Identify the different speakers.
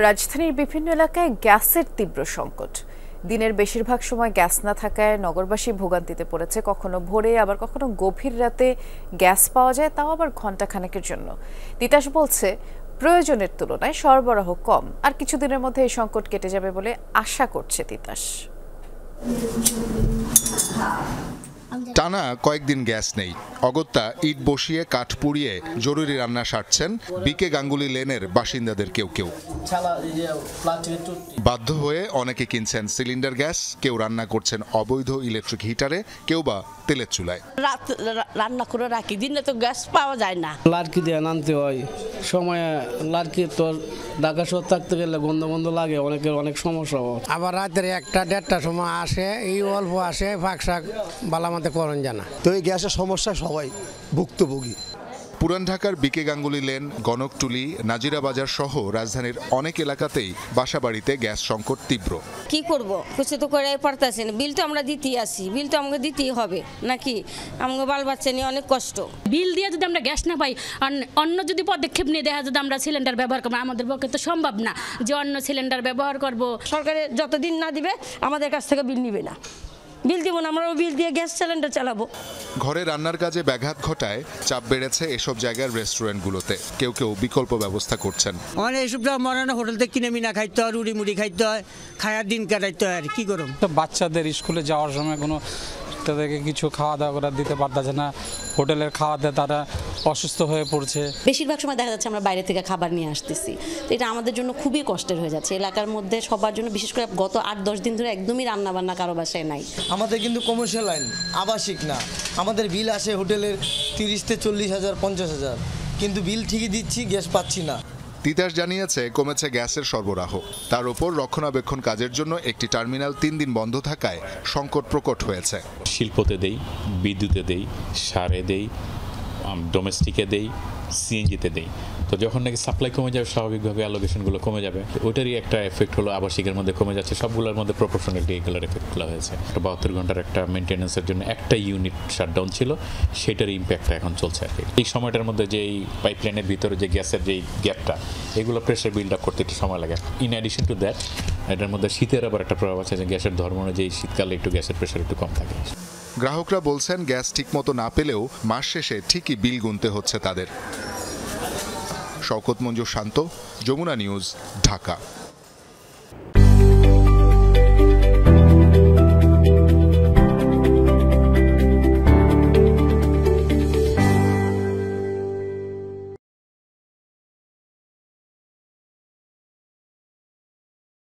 Speaker 1: রাজধানীর বিভিন্ন এলাকায় গ্যাসের তীব্র সংকট। দিনের বেশিরভাগ সময় গ্যাস না থাকায় নগরবাসী ভোগান্তিতে পড়েছে। কখনো ভোরে আবার কখনো গভীর রাতে গ্যাস পাওয়া যায়, তাও আবার ঘণ্টাখানেকের জন্য। তিতাস বলছে প্রয়োজনের তুলনায় সরবরাহ কম, আর কিছুদিনের মধ্যে এই সংকট কেটে যাবে বলে আশা করছে তিতাস।
Speaker 2: টানা কয়েকদিন গ্যাস নেই। অগত্যা ইট বসিয়ে কাঠ পুড়িয়ে জরুরি রান্না সারছেন বিকে গাঙ্গুলি লেনের বাসিন্দাদের কেউ কেউ। বাধ্য হয়ে অনেকে কিনছেন সিলিন্ডার গ্যাস, কেউ রান্না করছেন অবৈধ ইলেকট্রিক হিটারে, কেউ বা তেলের চুলায়।
Speaker 3: রান্না করে রাখি, দিনে তো গ্যাস পাওয়া যায় না।
Speaker 4: লাড়কি দিয়ে আনতে হয়, সময় লাড়কি তো ঢাকা শহর থাকতে গেলে গন্ধ গন্ধ লাগে, অনেকের অনেক সমস্যা হয়।
Speaker 5: আবার রাতের 1টা-1.5টার সময় আসে, এই অল্প আসে, ফাঁক শাক বালামাতে করণ জানা।
Speaker 6: তো এই গ্যাসের সমস্যা সবাই ভুক্তভোগী।
Speaker 2: পুরান ঢাকার বিকে গাঙ্গুলি লেন, গণকটুলি, নাজিরা বাজার সহ রাজধানীর অনেক এলাকাতেই বাসাবাড়িতে গ্যাস সংকট তীব্র।
Speaker 3: কি করব, কিছু তো করে পারতেছি না। বিল তো আমরা দিতেই আসি, বিল তো আমাকে দিতেই হবে নাকি? আমাকে বাল বাচ্চা নিয়ে অনেক কষ্ট।
Speaker 7: বিল দিয়ে যদি আমরা গ্যাস না পাই, অন্য যদি পদক্ষেপ নিয়ে দেখা যদি আমরা সিলিন্ডার ব্যবহার করবো, আমাদের পক্ষে তো সম্ভব না যে অন্য সিলিন্ডার ব্যবহার করব।
Speaker 3: সরকারে যতদিন না দিবে আমাদের কাছ থেকে বিল নিবে না। বিল দিব না, আমরাও বিল দিয়ে গ্যাস সিলিন্ডার চালাবো।
Speaker 2: ঘরে রান্নার কাজে ব্যাঘাত ঘটায় চাপ বেড়েছে এসব জায়গার রেস্টুরেন্টগুলোতে। কেউ কেউ বিকল্প ব্যবস্থা করছেন।
Speaker 5: মানে এইসব মনে হোটেল থেকে কিনে মিনা খাইতে হয়, রুড়ি মুড়ি খাইতে হয়, খায়ার দিন কাটাইতে হয়। আর কি করুন,
Speaker 4: বাচ্চাদের স্কুলে যাওয়ার সময় কোনো তাদেরকে কিছু খাওয়া দাওয়া করে দিতে পারতেছে না, হোটেলের খাওয়াতে তারা অসুস্থ হয়ে পড়ছে।
Speaker 8: বেশিরভাগ সময় দেখা যাচ্ছে আমরা বাইরে থেকে খাবার নিয়ে আসতেছি, তো এটা আমাদের জন্য খুবই কষ্টের হয়ে যাচ্ছে। এলাকার মধ্যে সবার জন্য, বিশেষ করে গত 8-10 দিন ধরে একদমই রান্না বান্না কারো বাসায় নাই।
Speaker 9: আমাদের কিন্তু কমার্শিয়াল লাইন, আবাসিক না। আমাদের বিল আসে হোটেলের 30-40 হাজার, 50 হাজার, কিন্তু বিল ঠিকই দিচ্ছি, গ্যাস পাচ্ছি না।
Speaker 2: তিতাস জানিয়েছে কমেছে গ্যাসের সরবরাহ। তার উপর রক্ষণাবেক্ষণ কাজের জন্য একটি টার্মিনাল 3 দিন বন্ধ থাকায় সংকট প্রকট হয়েছে।
Speaker 10: শিল্পতে দেই, বিদ্যুতে দেই, সারে দেই, ডোমেস্টিকে দেই, সিএনজিতে দেই। তো যখন নাকি সাপ্লাই কমে যাবে, স্বাভাবিকভাবে অ্যালোকেশনগুলো কমে যাবে। ওইটারই একটা এফেক্ট হলো, আবাসিকের মধ্যে কমে যাচ্ছে। সবগুলোর মধ্যে প্রপোর্শনালি এগুলোর এফেক্টগুলো হয়েছে। 72 ঘন্টার একটা মেনটেন্যান্সের জন্য একটা ইউনিট শাটডাউন ছিল, সেটার ইম্প্যাক্টটা এখন চলছে আর কি। এই সময়টার মধ্যে যে এই পাইপলাইনের ভিতরে যে গ্যাসের যেই গ্যাপটা, এগুলো প্রেশার বিল্ড আপ করতে একটু সময় লাগে। ইন অ্যাডিশন টু দ্যাট, এটার মধ্যে শীতের আবার একটা প্রভাব আছে যে গ্যাসের ধর্ম অনুযায়ী শীতকালে একটু গ্যাসের প্রেশার একটু কম থাকে।
Speaker 2: গ্রাহকরা বলছেন গ্যাস ঠিকমতো না পেলেও মাস শেষে ঠিকই বিল গুনতে হচ্ছে তাদের। শওকত মঞ্জুর শান্ত, যমুনা নিউজ, ঢাকা।